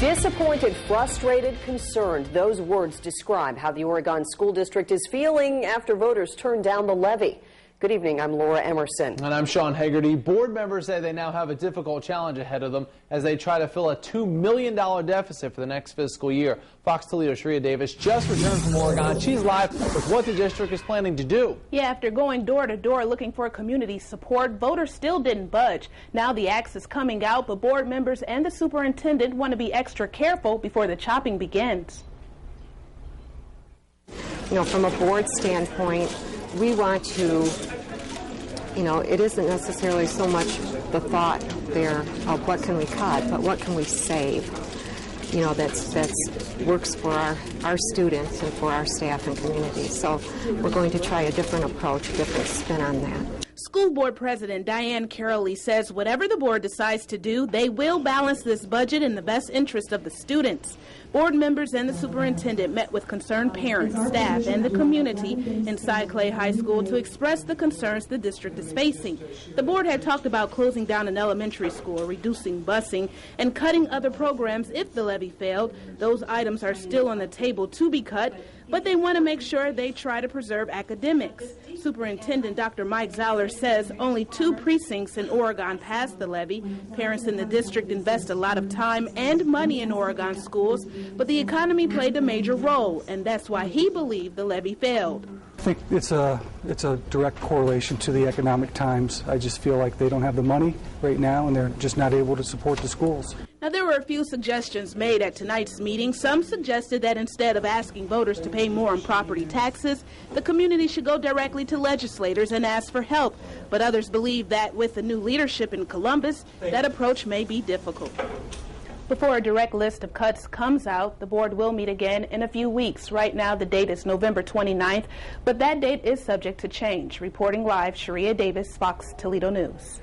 Disappointed, frustrated, concerned. Those words describe how the Oregon School District is feeling after voters turned down the levy. Good evening, I'm Laura Emerson. And I'm Sean Haggerty. Board members say they now have a difficult challenge ahead of them as they try to fill a $2 million deficit for the next fiscal year. Fox Toledo's Sharia Davis just returned from Oregon. She's live with what the district is planning to do. Yeah, after going door to door looking for community support, voters still didn't budge. Now the axe is coming out, but board members and the superintendent want to be extra careful before the chopping begins. You know, from a board standpoint, we want to, it isn't necessarily so much the thought there of what can we cut, but what can we save, that's works for our students and for our staff and community. So we're going to try a different approach, a different spin on that. School Board President Diane Carrolley says whatever the board decides to do, they will balance this budget in the best interest of the students. Board members and the superintendent met with concerned parents, staff, and the community inside Clay High School to express the concerns the district is facing. The board had talked about closing down an elementary school, reducing busing, and cutting other programs if the levy failed. Those items are still on the table to be cut, but they want to make sure they try to preserve academics. Superintendent Dr. Mike Zoller says only 2 precincts in Oregon passed the levy. Parents in the district invest a lot of time and money in Oregon schools, but the economy played a major role, and that's why he believed the levy failed. I think it's a direct correlation to the economic times. I just feel like they don't have the money right now, and they're just not able to support the schools. Now, there were a few suggestions made at tonight's meeting. Some suggested that instead of asking voters to pay more on property taxes, the community should go directly to legislators and ask for help. But others believe that with the new leadership in Columbus, that approach may be difficult. Before a direct list of cuts comes out, the board will meet again in a few weeks. Right now, the date is November 29th, but that date is subject to change. Reporting live, Sharia Davis, Fox Toledo News.